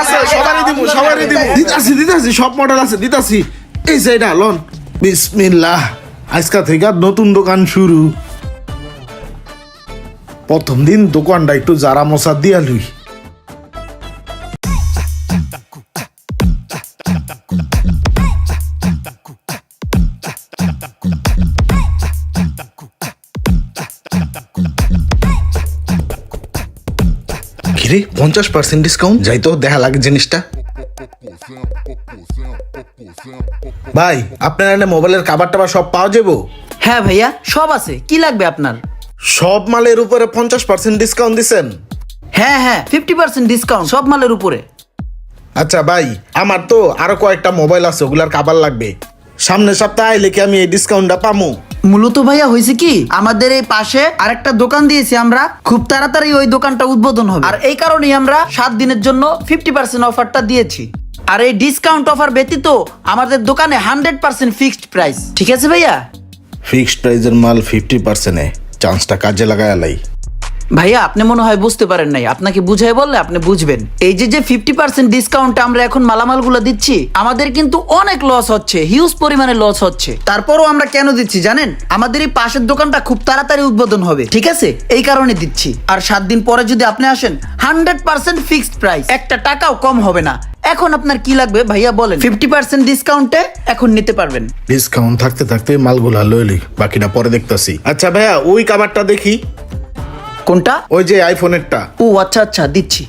আছে সবারই দিমু দিতাছি সব মডেল আছে দিতাছি এই যে এটা লন বিসমিল্লাহ আজকা থেকে নতুন দোকান শুরু প্রথম দিন দোকানটা একটু জারা মশা দিয়া লুই কিরে 50% ডিসকাউন্ট যাই তো দেখা লাগে জিনিসটা ভাই আপনার এখানে মোবাইলের কাভার টাভার সব পাওয়া যাবো হ্যাঁ ভাইয়া সব আছে, কি লাগবে আপনার? সব মালের উপরে 50% ডিসকাউন্ট দিছেন হ্যাঁ 50% ডিসকাউন্ট সব মালের উপরে। আচ্ছা ভাই আমার তো আরো কয়েকটা মোবাইল আছে ওগুলার কাভার লাগবে সামনের সপ্তাহে আইলে কি আমি এই ডিসকাউন্টটা পামু মূলত ভাইয়া হয়েছে কি আমাদের এই পাশে আরেকটা দোকান দিয়েছি আমরা, খুব তাড়াতাড়ি ওই দোকানটা উদ্বোধন হবে আর এই কারণেই আমরা 7 দিনের জন্য 50% অফারটা দিয়েছি। আর এই ডিসকাউন্ট অফার ব্যতীত আমাদের দোকানে 100% ফিক্সড প্রাইস। ঠিক আছে ভাইয়া? ফিক্সড প্রাইজের মাল 50% এ চান্সটা কাজে লাগায় লাই ভাইয়া আপনি মনে হয় বুঝতে পারেন নাই, আপনাকে বুঝাই বললে আপনি বুঝবেন। এই যে 50% ডিসকাউন্ট আমরা এখন মালামালগুলো দিচ্ছি আমাদের কিন্তু অনেক লস হচ্ছে, হিউজ পরিমাণে লস হচ্ছে। তারপরও আমরা কেন দিচ্ছি জানেন? আমাদের এই পাশের দোকানটা খুব তাড়াতাড়ি উদ্বোধন হবে, ঠিক আছে? এই কারণে দিচ্ছি। আর 7 দিন পরে যদি আপনি আসেন 100% ফিক্সড প্রাইস, একটা টাকাও কম হবে না। এখন আপনার কি লাগবে ভাইয়া বলেন? 50% ডিসকাউন্টে এখন নিতে পারবেন। ডিসকাউন্ট থাকতে থাকতে মালগুলা লইলি বাকিটা পরে দেখতাছি। আচ্ছা ভাইয়া ওই কাভারটা দেখি। কোনটা? ওই যে আইফোনেরটা। ও আচ্ছা দিচ্ছি।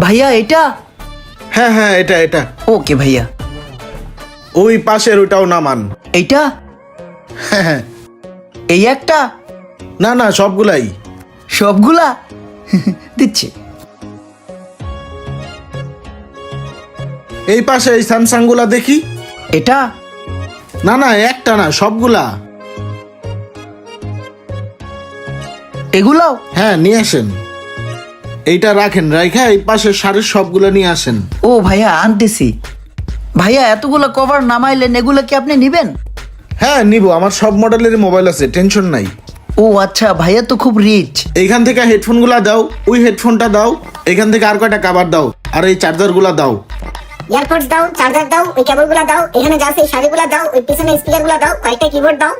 ভাইয়া এটা? হ্যাঁ এটা ওকে ভাইয়া। ওই পাশের ওইটাও নামান। এইটা? হ্যাঁ এই একটা? না সবগুলাই। সবগুলা দিচ্ছি। এই পাশে এই স্যামসাং গুলা দেখি। এটা? না একটা না সবগুলা। এগুলাও? হ্যাঁ নিয়ে আসেন। এইটা রাখেন, রাইখা এই পাশের শাড়ির সবগুলা নিয়ে আসেন। ও ভাইয়া আনতেছি। ভাইয়া এতগুলো কভার নামাইলেন, এগুলো কি আপনি নিবেন? হ্যাঁ নিব, আমার সব মডেলের মোবাইল আছে, টেনশন নাই। ও আচ্ছা, ভাইয়া তো খুব রিচ। এইখান থেকে হেডফোন গুলা দাও, ওই হেডফোনটা দাও, এখান থেকে আর কয়টা কাভার দাও, আর এই চার্জার গুলা দাও। ইয়ারপডস দাও, চার্জার দাও, ওই কেবলগুলো দাও, এখানে যা আছে শাড়িগুলো দাও, ওই পিছনে স্পিকারগুলো দাও, কয়েকটা কিবোর্ড দাও।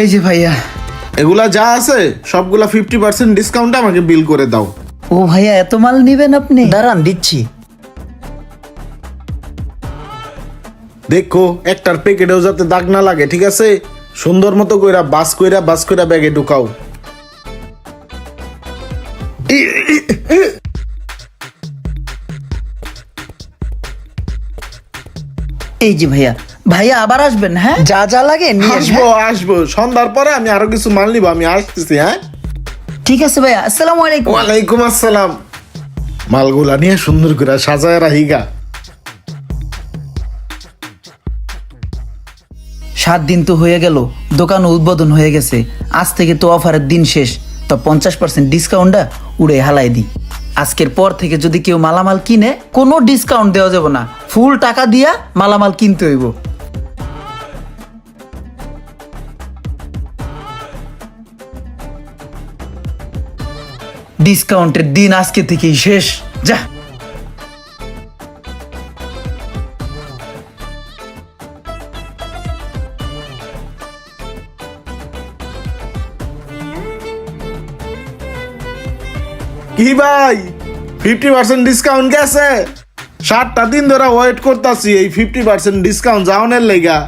এই যে ভাইয়া, এগুলা যা আছে সবগুলা 50% ডিসকাউন্টে আমাকে বিল করে দাও। ও ভাইয়া এত মাল নিবেন আপনি? দাঁড়ান দিচ্ছি। দেখো একটার প্যাকেটেও যাতে দাগ না লাগে, ঠিক আছে? সুন্দর মতো কইরা বাস কইরা ব্যাগে ঢুকাও। এই যে ভাইয়া আবার আসবেন? হ্যাঁ যা লাগে নিয়ে আসবো সন্ধ্যার পরে আমি আরো কিছু মাল নিব, আমি আসতেছি। হ্যাঁ ঠিক আছে ভাইয়া, আসসালামু আলাইকুম। ওয়ালাইকুম আসসালাম। মালগুলা নিয়ে সুন্দর করে সাজায় রাখিগা। 7 দিন তো হয়ে গেল, দোকান উদ্বোধন হয়ে গেছে, আজ থেকে তো অফারের দিন শেষ। তো 50% ডিসকাউন্টটা উড়ে হালাই দিই। আজকের পর থেকে যদি কেউ মালামাল কিনে কোনো ডিসকাউন্ট দেওয়া যাবে না, ফুল টাকা দিয়া মালামাল কিনতে হইব। ডিসকাউন্টের দিন আজকে থেকেই শেষ। যা কি ভাই 50% ডিসকাউন্ট গেছে? 7টা দিন ধরে ওয়েট করতেছি এই 50% ডিসকাউন্ট যাওনের লেগা।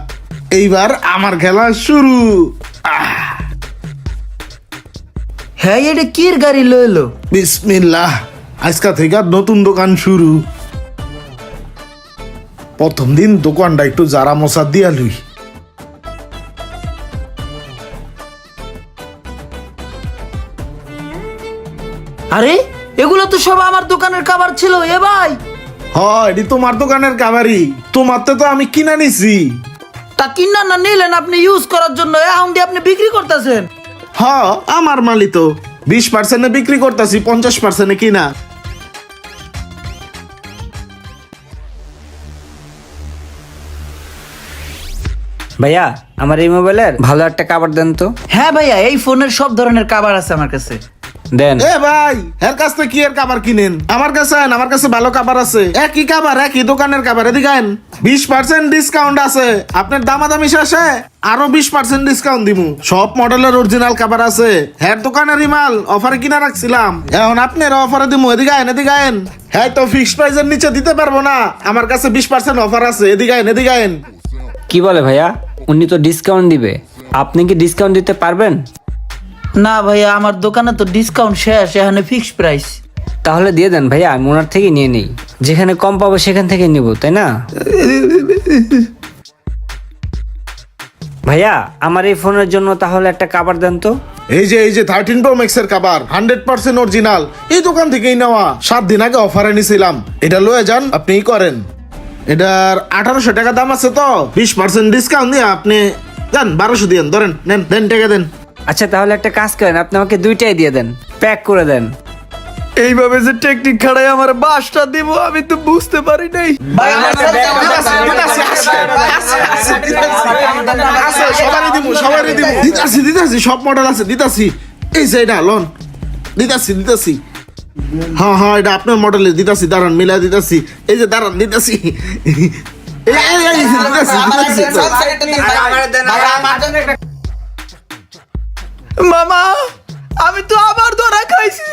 এইবার আমার খেলা শুরু। হ্যাঁ এটা কির গাড়ি লইলো? বিসমিল্লাহ আজকা থেকে নতুন দোকান শুরু। প্রথম দিন দোকানটা একটু জারা মশা দিয়া লুই। আরে এগুলো তো সব আমার দোকানের খাবার ছিল। এ ভাই, হয় এটি তোমার দোকানের কাবারি, তোমার তো আমি কিনা নিছি। তা কিনা না নিলেন আপনি ইউজ করার জন্য, এখন দিয়ে আপনি বিক্রি করতেছেন। হ্যাঁ আমার মালি তো 20% বিক্রি করতেছি, 50% কিনা। ভাইয়া আমার এই মোবাইলের ভালো একটা কাভার দেন তো। হ্যাঁ ভাইয়া, এই ফোনের সব ধরনের কাভার আছে আমার কাছে। দেন। এ ভাই এর কাছ থেকে কি এর কাবার কিনেন? আমার কাছে আন, আমার কাছে ভালো কাবার আছে। একই কাবার, একই দোকানের কাবার। এদিকে আন, 20% ডিসকাউন্ট আছে। আপনার দামাদামি শেষে আরো 20% ডিসকাউন্ট দিমু। সব মডেলের অরিজিনাল কাবার আছে। হ্যাঁ দোকানেরই মাল অফারে কিনা রাখছিলাম, এখন আপনার অফারে দিমু। এদিকে আন, এদিকে আন। হ্যাঁ তো ফিক্সড প্রাইসের নিচে দিতে পারবো না, আমার কাছে 20% অফার আছে। এদিকে আন, এদিকে আন। কি বলে ভাইয়া, উনি তো ডিসকাউন্ট দিবে, আপনি কি ডিসকাউন্ট দিতে পারবেন? না ভাইয়া, আমার দোকানে তো ডিসকাউন্ট শেষ, এখানে ফিক্সড প্রাইস। তাহলে দিয়ে দেন ভাইয়া, আমি ওনার থেকে নিয়ে নিই। যেখানে কম পাবো সেখান থেকে নিব, তাই না? ভাইয়া আমার এই ফোনের জন্য তাহলে একটা কাভার দেন তো। এই যে 13 Pro Max এর কাবার 100% অরিজিনাল, এই দোকান থেকেই নেওয়া। 7 দিন আগে অফারে নিছিলাম। এটা লয়ে যান, আপনি ই করেন। এটার 1800 টাকা দাম আছে, তো 20% ডিসকাউন্ট দিয়ে আপনি যান 1200 দিয়েন। ধরেন, নেন দেন, টাকা দেন। আচ্ছা তাহলে একটা কাজ করেন, আপনি আমাকে দুইটাই দিয়ে দেন, প্যাক করে দেন। এইভাবে যে টেকনিক খাড়াই আমার বাসটা দিব আমি তো বুঝতে পারি নাই। দিতাছি, সব মডেল আছে, দিতাছি। এই যে এটা লোন দিতাছি। হ্যাঁ এটা আপনার মডেলের দিতাছি। দাঁড়ান, মিলাই দিতাছি। এই যে দাঁড়ান, দিতাছি। মামা, আমি তো আবার ধরা খাইছি।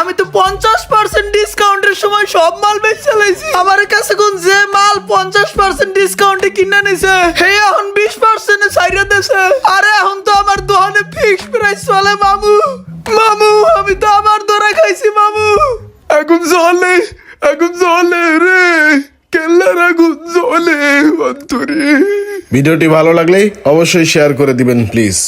আমি তো 50% ডিসকাউন্টের সময় সব মাল বেচে চালাইছি। আমার কাছে কোন যে মাল 50% ডিসকাউন্টে কিনে নিছে, হে এখন 20% এ ছাইরা দেছে। আরে এখন তো আমার দোকানে ফিক্সড প্রাইস চলে মামু। আমি তো আবার ধরা খাইছি মামু। এখন জ্বলে রে, কেল্লার আগুন জ্বলে অন্তরে। ভিডিওটি ভালো লাগলে অবশ্যই শেয়ার করে দিবেন প্লিজ।